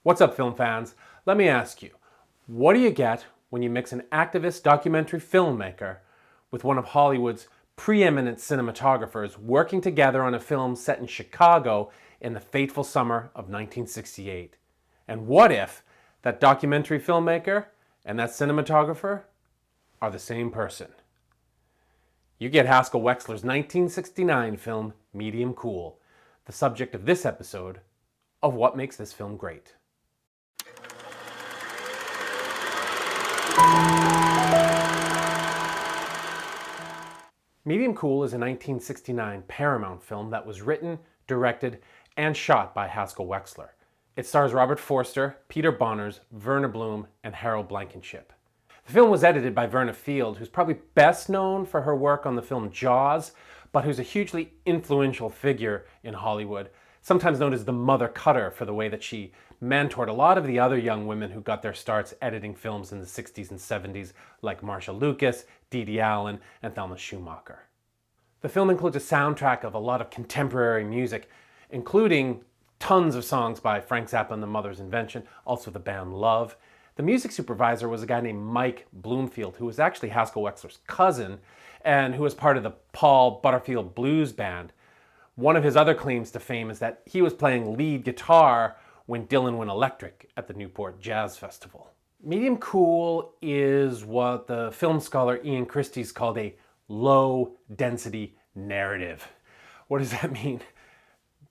What's up, film fans? Let me ask you, what do you get when you mix an activist documentary filmmaker with one of Hollywood's preeminent cinematographers working together on a film set in Chicago in the fateful summer of 1968? And what if that documentary filmmaker and that cinematographer are the same person? You get Haskell Wexler's 1969 film, Medium Cool, the subject of this episode of What Makes This Film Great. Medium Cool is a 1969 Paramount film that was written, directed, and shot by Haskell Wexler. It stars Robert Forster, Peter Bonners, Verna Bloom, and Harold Blankenship. The film was edited by Verna Field, who's probably best known for her work on the film Jaws, but who's a hugely influential figure in Hollywood, sometimes known as the Mother Cutter for the way that she mentored a lot of the other young women who got their starts editing films in the 60s and 70s, like Marcia Lucas, Dee Dee Allen, and Thelma Schumacher. The film includes a soundtrack of a lot of contemporary music, including tons of songs by Frank Zappa and the Mother's Invention, also the band Love. The music supervisor was a guy named Mike Bloomfield, who was actually Haskell Wexler's cousin, and who was part of the Paul Butterfield Blues Band. One of his other claims to fame is that he was playing lead guitar when Dylan went electric at the Newport Jazz Festival. Medium Cool is what the film scholar Ian Christie's called a low-density narrative. What does that mean?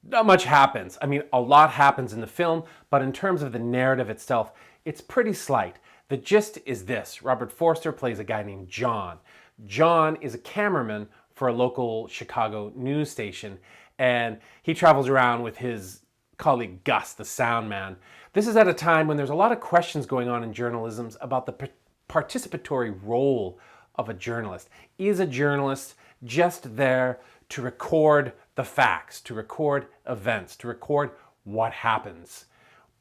Not much happens. I mean, a lot happens in the film, but in terms of the narrative itself, it's pretty slight. The gist is this. Robert Forster plays a guy named John. John is a cameraman for a local Chicago news station, and he travels around with his colleague Gus, the sound man. This is at a time when there's a lot of questions going on in journalism about the participatory role of a journalist. Is a journalist just there to record the facts, to record events, to record what happens?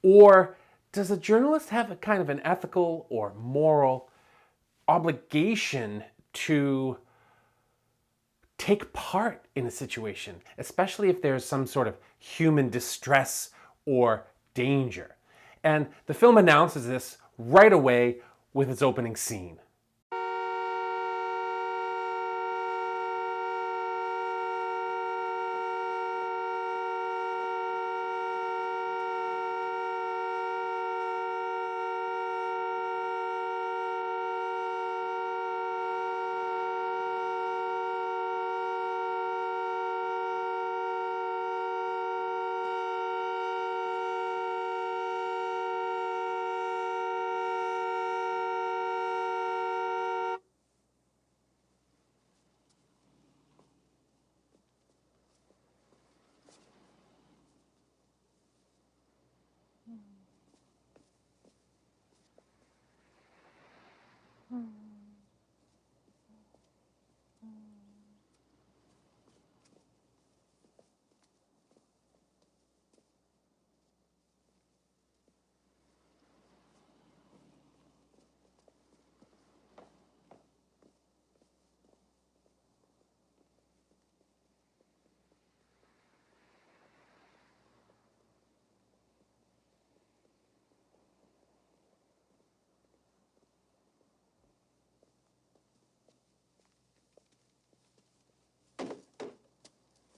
Or does a journalist have a kind of an ethical or moral obligation to take part in a situation, especially if there's some sort of human distress or danger? And the film announces this right away with its opening scene.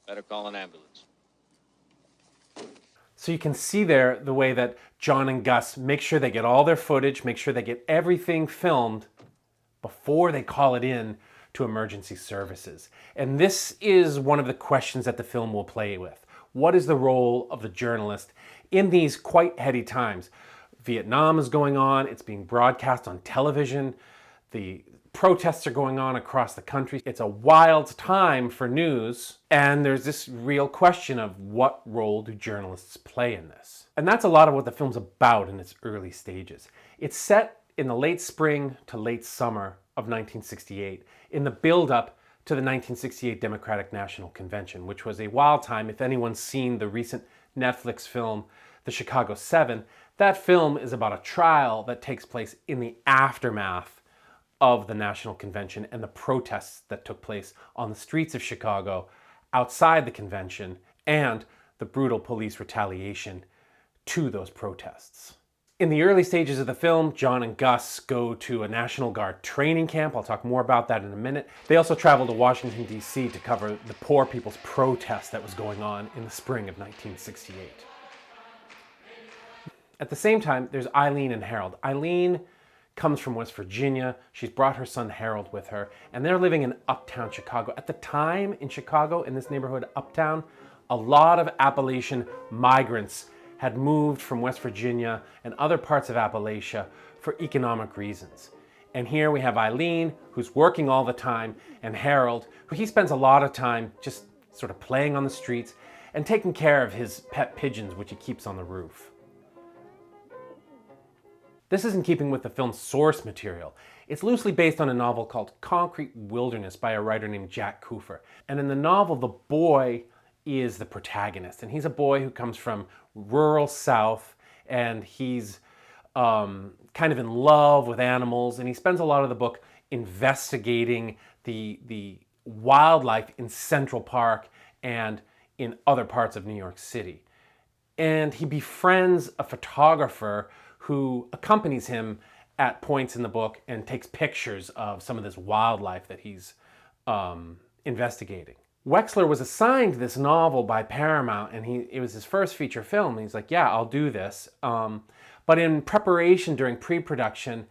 Better call an ambulance. So you can see there the way that John and Gus make sure they get all their footage, make sure they get everything filmed before they call it in to emergency services. And this is one of the questions that the film will play with. What is the role of the journalist in these quite heady times? Vietnam is going on, it's being broadcast on television, the protests are going on across the country. It's a wild time for news, and there's this real question of what role do journalists play in this? And that's a lot of what the film's about in its early stages. It's set in the late spring to late summer of 1968, in the build-up to the 1968 Democratic National Convention, which was a wild time. If anyone's seen the recent Netflix film, The Chicago 7, that film is about a trial that takes place in the aftermath of the National Convention and the protests that took place on the streets of Chicago outside the convention, and the brutal police retaliation to those protests. In the early stages of the film, John and Gus go to a National Guard training camp. I'll talk more about that in a minute. They also travel to Washington, D.C. to cover the poor people's protest that was going on in the spring of 1968. At the same time, there's Eileen and Harold. Eileen comes from West Virginia. She's brought her son Harold with her, and they're living in uptown Chicago. At the time in Chicago, in this neighborhood, uptown, a lot of Appalachian migrants had moved from West Virginia and other parts of Appalachia for economic reasons. And here we have Eileen, who's working all the time, and Harold, who he spends a lot of time just sort of playing on the streets and taking care of his pet pigeons, which he keeps on the roof. This is in keeping with the film's source material. It's loosely based on a novel called Concrete Wilderness by a writer named Jack Coofer. And in the novel, the boy is the protagonist, and he's a boy who comes from rural South, and he's kind of in love with animals, and he spends a lot of the book investigating the wildlife in Central Park and in other parts of New York City. And he befriends a photographer who accompanies him at points in the book and takes pictures of some of this wildlife that he's investigating. Wexler was assigned this novel by Paramount, and it was his first feature film. And he's like, yeah, I'll do this. But in preparation during pre-production,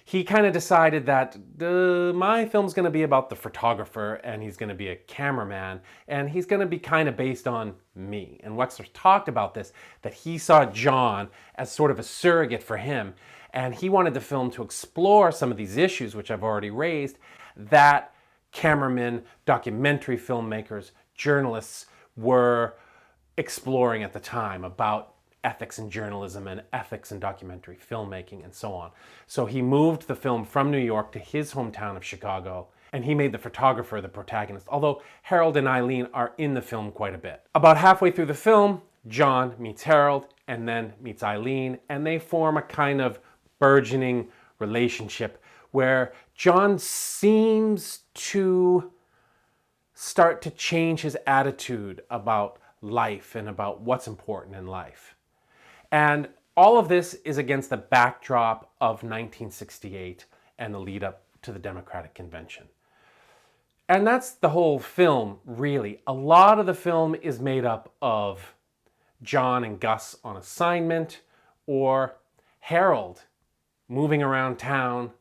he kind of decided that my film's going to be about the photographer, and he's going to be a cameraman, and he's going to be kind of based on me. And Wexler talked about this, that he saw John as sort of a surrogate for him, and he wanted the film to explore some of these issues, which I've already raised, that cameramen, documentary filmmakers, journalists were exploring at the time about ethics in journalism and ethics in documentary filmmaking and so on. So he moved the film from New York to his hometown of Chicago, and he made the photographer the protagonist, although Harold and Eileen are in the film quite a bit. About halfway through the film, John meets Harold and then meets Eileen, and they form a kind of burgeoning relationship where John seems to start to change his attitude about life and about what's important in life. And all of this is against the backdrop of 1968 and the lead up to the Democratic Convention. And that's the whole film, really. A lot of the film is made up of John and Gus on assignment, or Harold moving around town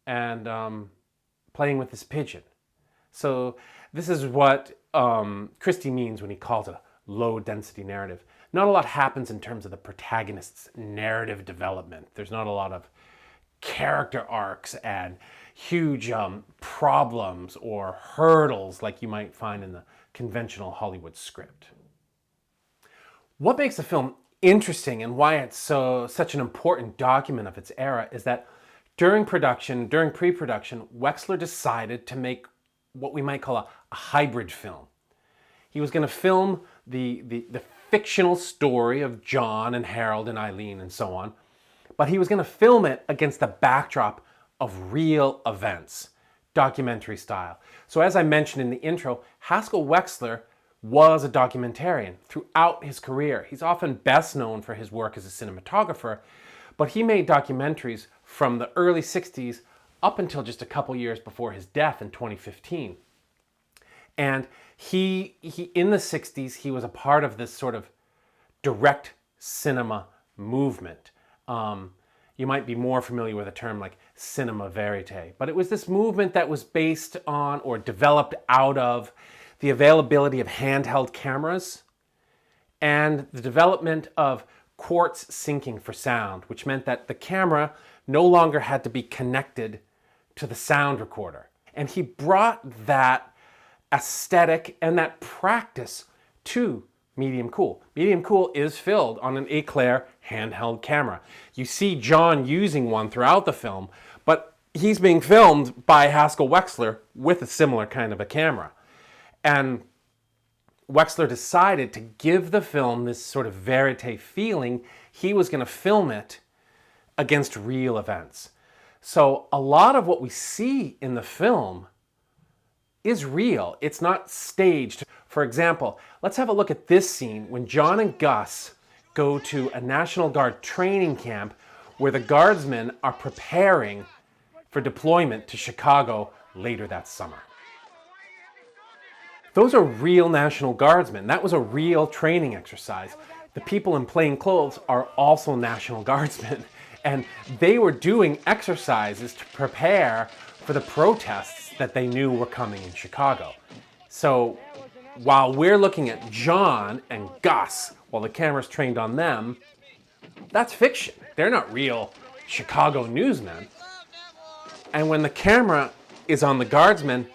and playing with his pigeon. So this is what Christie means when he calls it a low-density narrative. Not a lot happens in terms of the protagonist's narrative development. There's not a lot of character arcs and huge problems or hurdles like you might find in the conventional Hollywood script. What makes the film interesting and why it's such an important document of its era is that during pre-production, Wexler decided to make what we might call a hybrid film. He was going to film the fictional story of John and Harold and Eileen and so on, but he was going to film it against the backdrop of real events, documentary style. So as I mentioned in the intro, Haskell Wexler was a documentarian throughout his career. He's often best known for his work as a cinematographer, but he made documentaries from the early 60s up until just a couple years before his death in 2015. And he in the 60s, he was a part of this sort of direct cinema movement. You might be more familiar with a term like cinema verite, but it was this movement that was based on or developed out of the availability of handheld cameras and the development of quartz syncing for sound, which meant that the camera no longer had to be connected to the sound recorder. And he brought that aesthetic and that practice to Medium Cool. Medium Cool is filled on an Eclair handheld camera. You see John using one throughout the film, but he's being filmed by Haskell Wexler with a similar kind of a camera. And Wexler decided to give the film this sort of verite feeling. He was going to film it against real events. So a lot of what we see in the film is real. It's not staged. For example, let's have a look at this scene when John and Gus go to a National Guard training camp where the guardsmen are preparing for deployment to Chicago later that summer. Those are real National Guardsmen. That was a real training exercise. The people in plain clothes are also National Guardsmen, and they were doing exercises to prepare for the protests that they knew were coming in Chicago. So while we're looking at John and Gus, while the camera's trained on them, that's fiction. They're not real Chicago newsmen. And when the camera is on the guardsmen,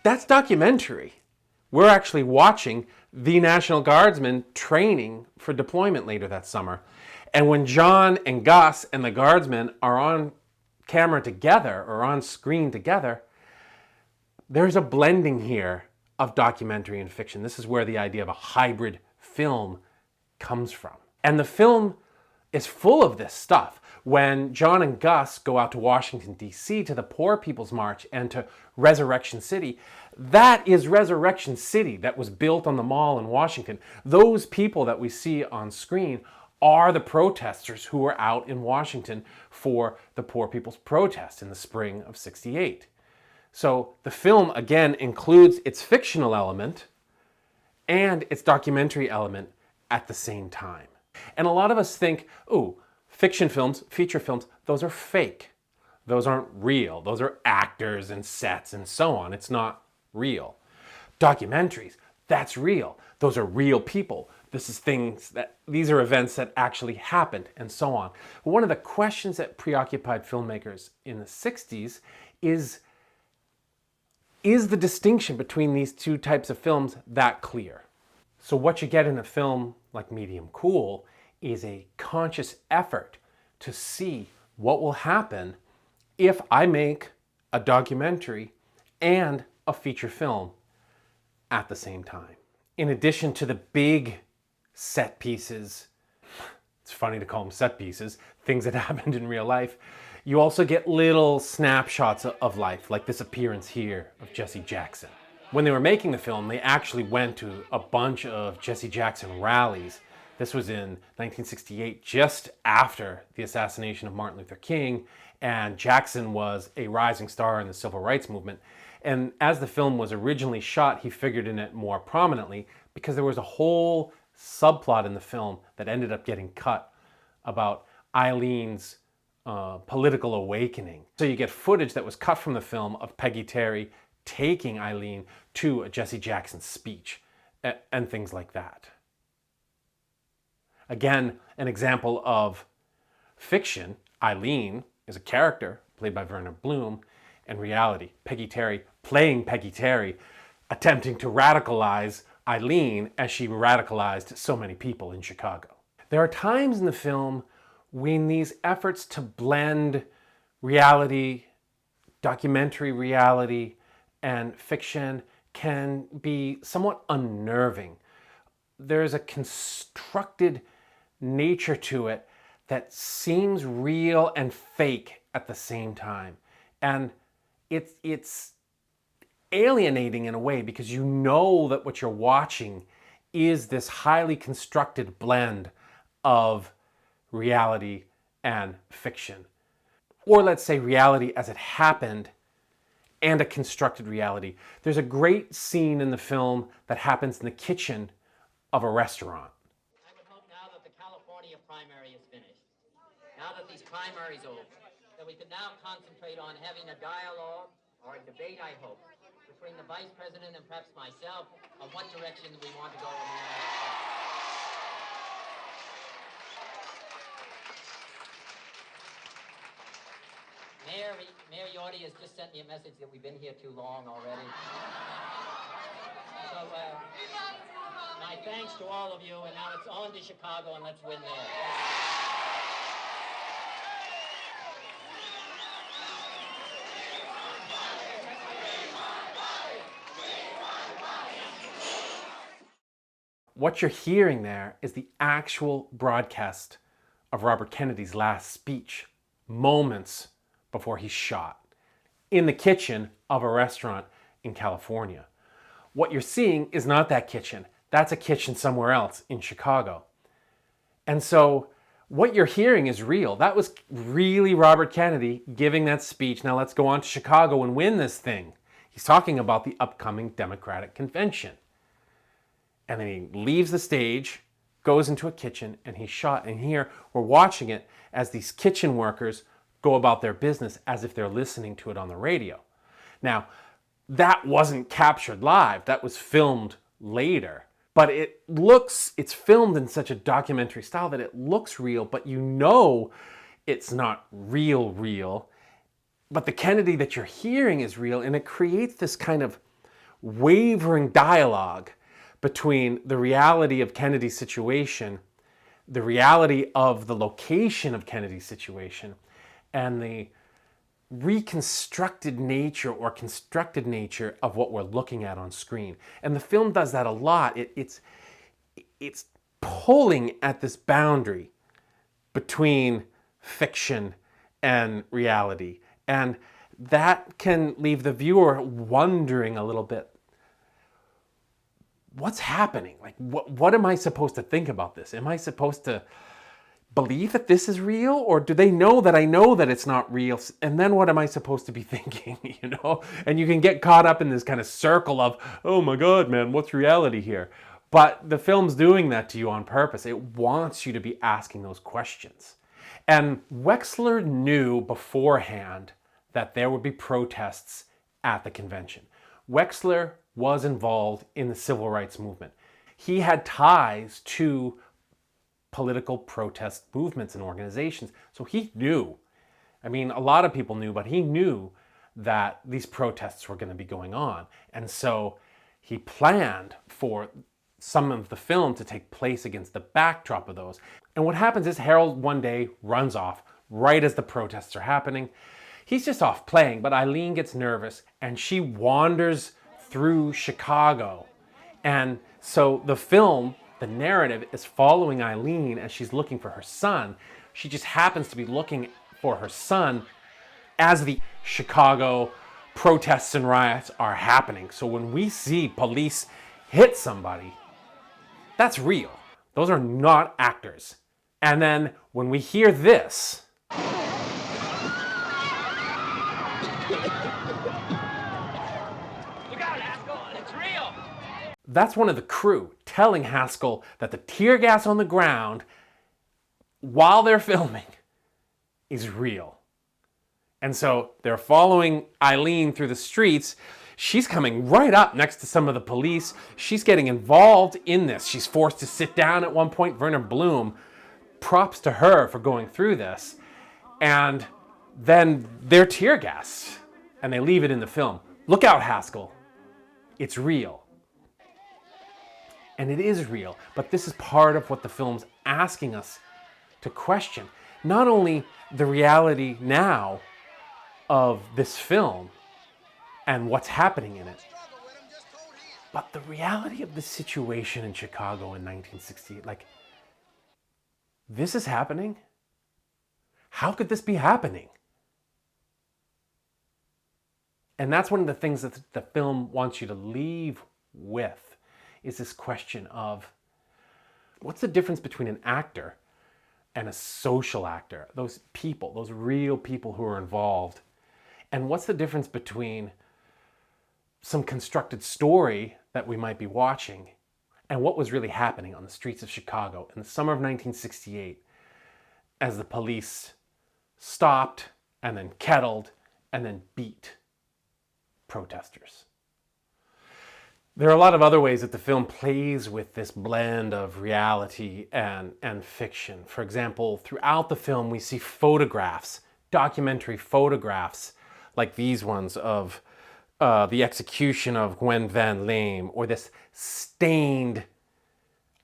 that's documentary. We're actually watching the National Guardsmen training for deployment later that summer. And when John and Gus and the guardsmen are on camera together or on screen together, there's a blending here of documentary and fiction. This is where the idea of a hybrid film comes from. And the film is full of this stuff. When John and Gus go out to Washington, D.C. to the Poor People's March and to Resurrection City, that is Resurrection City that was built on the mall in Washington. Those people that we see on screen are the protesters who were out in Washington for the Poor People's Protest in the spring of '68. So the film, again, includes its fictional element and its documentary element at the same time. And a lot of us think, oh, fiction films, feature films, those are fake. Those aren't real. Those are actors and sets and so on. It's not real. Documentaries, that's real. Those are real people. These are events that actually happened and so on. One of the questions that preoccupied filmmakers in the 60s is the distinction between these two types of films that clear? So what you get in a film like Medium Cool is a conscious effort to see what will happen if I make a documentary and a feature film at the same time. In addition to the big set pieces, it's funny to call them set pieces, things that happened in real life, you also get little snapshots of life, like this appearance here of Jesse Jackson. When they were making the film, they actually went to a bunch of Jesse Jackson rallies. This was in 1968, just after the assassination of Martin Luther King, and Jackson was a rising star in the civil rights movement. And as the film was originally shot, he figured in it more prominently because there was a whole subplot in the film that ended up getting cut about Eileen's political awakening. So you get footage that was cut from the film of Peggy Terry taking Eileen to a Jesse Jackson speech and things like that. Again, an example of fiction. Eileen is a character played by Verna Bloom, and reality, Peggy Terry playing Peggy Terry, attempting to radicalize Eileen as she radicalized so many people in Chicago. There are times in the film when these efforts to blend reality, documentary reality, and fiction can be somewhat unnerving. There's a constructed nature to it that seems real and fake at the same time. And it's alienating in a way because you know that what you're watching is this highly constructed blend of reality and fiction. Or let's say reality as it happened and a constructed reality. There's a great scene in the film that happens in the kitchen of a restaurant. I would hope now that the California primary is finished, now that these primaries are over, that we can now concentrate on having a dialogue or a debate, I hope, between the Vice President and perhaps myself on what direction we want to go in the United States. Mayor Yorty has just sent me a message that we've been here too long already. So, my thanks to all of you, and now it's on to Chicago, and let's win there. What you're hearing there is the actual broadcast of Robert Kennedy's last speech, moments before he's shot, in the kitchen of a restaurant in California. What you're seeing is not that kitchen. That's a kitchen somewhere else in Chicago. And so what you're hearing is real. That was really Robert Kennedy giving that speech. Now let's go on to Chicago and win this thing. He's talking about the upcoming Democratic convention. And then he leaves the stage, goes into a kitchen, and he's shot. And here we're watching it as these kitchen workers go about their business as if they're listening to it on the radio. Now, that wasn't captured live. That was filmed later. But it's filmed in such a documentary style that it looks real, but you know it's not real. But the Kennedy that you're hearing is real, and it creates this kind of wavering dialogue between the reality of Kennedy's situation, the reality of the location of Kennedy's situation, and the reconstructed nature or constructed nature of what we're looking at on screen. And the film does that a lot. It's pulling at this boundary between fiction and reality. And that can leave the viewer wondering a little bit, what's happening? Like, what am I supposed to think about this? Am I supposed to believe that this is real, or do they know that I know that it's not real? And then what am I supposed to be thinking, you know? And you can get caught up in this kind of circle of, oh my God, man, what's reality here? But the film's doing that to you on purpose. It wants you to be asking those questions. And Wexler knew beforehand that there would be protests at the convention. Wexler was involved in the civil rights movement. He had ties to political protest movements and organizations. So he knew, I mean, a lot of people knew, but he knew that these protests were going to be going on. And so he planned for some of the film to take place against the backdrop of those. And what happens is Harold one day runs off right as the protests are happening. He's just off playing, but Eileen gets nervous and she wanders through Chicago. And so the film, the narrative, is following Eileen as she's looking for her son. She just happens to be looking for her son as the Chicago protests and riots are happening. So when we see police hit somebody, that's real. Those are not actors. And then when we hear this, that's one of the crew telling Haskell that the tear gas on the ground while they're filming is real. And so they're following Eileen through the streets. She's coming right up next to some of the police. She's getting involved in this. She's forced to sit down at one point. Werner Bloom, props to her for going through this. And then they're tear gassed and they leave it in the film. Look out, Haskell. It's real. And it is real, but this is part of what the film's asking us to question. Not only the reality now of this film and what's happening in it, but the reality of the situation in Chicago in 1968. Like, this is happening? How could this be happening? And that's one of the things that the film wants you to leave with, is this question of what's the difference between an actor and a social actor? Those people, those real people who are involved. And what's the difference between some constructed story that we might be watching and what was really happening on the streets of Chicago in the summer of 1968 as the police stopped and then kettled and then beat protesters? There are a lot of other ways that the film plays with this blend of reality and fiction. For example, throughout the film, we see photographs, documentary photographs, like these ones of the execution of Gwen Van Lame, or this stained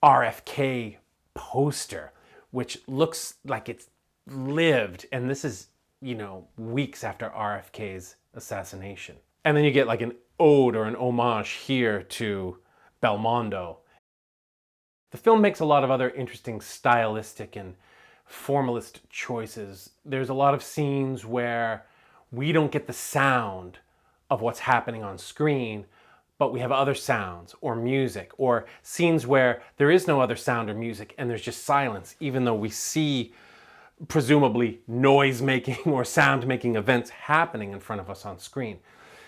RFK poster, which looks like it's lived. And this is, you know, weeks after RFK's assassination. And then you get like an ode or an homage here to Belmondo. The film makes a lot of other interesting stylistic and formalist choices. There's a lot of scenes where we don't get the sound of what's happening on screen, but we have other sounds or music, or scenes where there is no other sound or music and there's just silence, even though we see presumably noise-making or sound-making events happening in front of us on screen.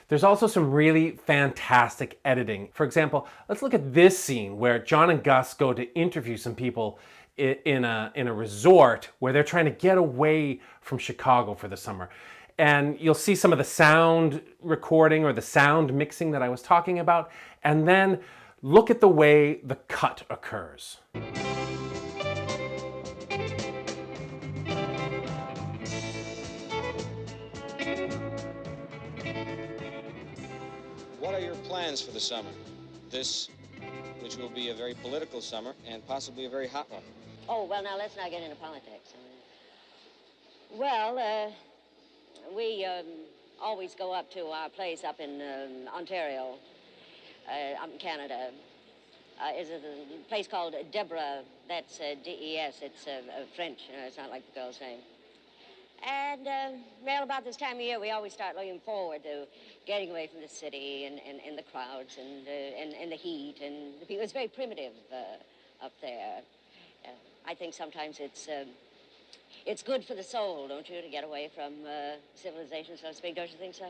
There's also some really fantastic editing. For example, let's look at this scene where John and Gus go to interview some people in a resort where they're trying to get away from Chicago for the summer. And you'll see some of the sound recording or the sound mixing that I was talking about, and then look at the way the cut occurs. What are your plans for the summer? This, which will be a very political summer and possibly a very hot one. Oh, well, now, let's not get into politics. Well, we always go up to our place up in Ontario, up in Canada. Is a place called Deborah. That's D-E-S. It's French. It's not like the girl's name. And, well, about this time of year, we always start looking forward to getting away from the city and the crowds and the heat and the people. It's very primitive up there. I think sometimes it's good for the soul, don't you, to get away from civilization, so to speak. Don't you think so?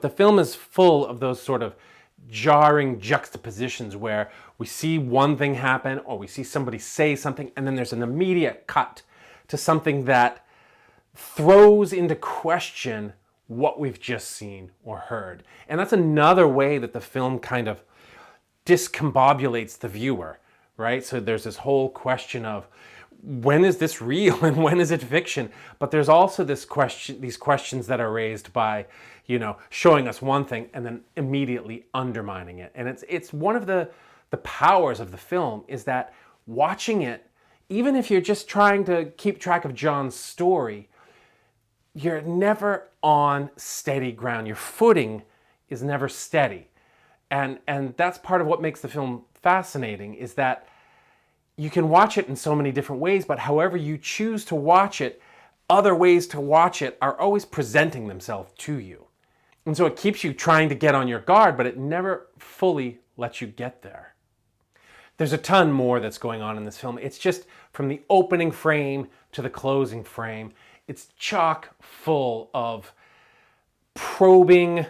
The film is full of those sort of jarring juxtapositions where we see one thing happen or we see somebody say something and then there's an immediate cut to something that throws into question what we've just seen or heard. And that's another way that the film kind of discombobulates the viewer, right? So there's this whole question of when is this real and when is it fiction? But there's also these questions that are raised by, showing us one thing and then immediately undermining it. And it's one of the powers of the film is that watching it, even if you're just trying to keep track of John's story, you're never on steady ground. Your footing is never steady. And that's part of what makes the film fascinating, is that you can watch it in so many different ways, but however you choose to watch it, other ways to watch it are always presenting themselves to you. And so it keeps you trying to get on your guard, but it never fully lets you get there. There's a ton more that's going on in this film. It's just from the opening frame to the closing frame, it's chock full of probing,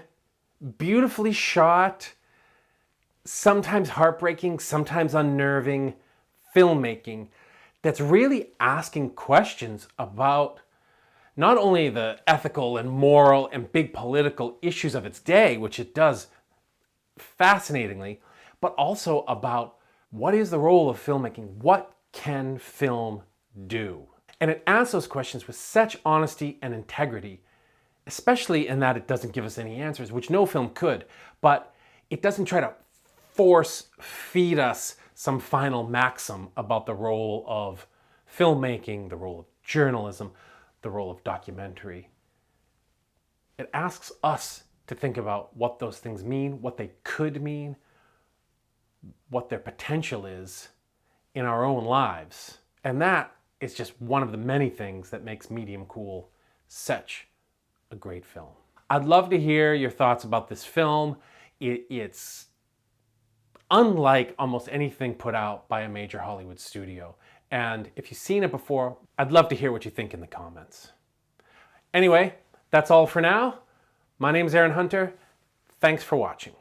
beautifully shot, sometimes heartbreaking, sometimes unnerving filmmaking that's really asking questions about not only the ethical and moral and big political issues of its day, which it does fascinatingly, but also about what is the role of filmmaking? What can film do? And it asks those questions with such honesty and integrity, especially in that it doesn't give us any answers, which no film could, but it doesn't try to force feed us some final maxim about the role of filmmaking, the role of journalism, the role of documentary. It asks us to think about what those things mean, what they could mean, what their potential is in our own lives. And that is just one of the many things that makes Medium Cool such a great film. I'd love to hear your thoughts about this film. It's unlike almost anything put out by a major Hollywood studio. And if you've seen it before, I'd love to hear what you think in the comments. Anyway, that's all for now. My name's Aaron Hunter. Thanks for watching.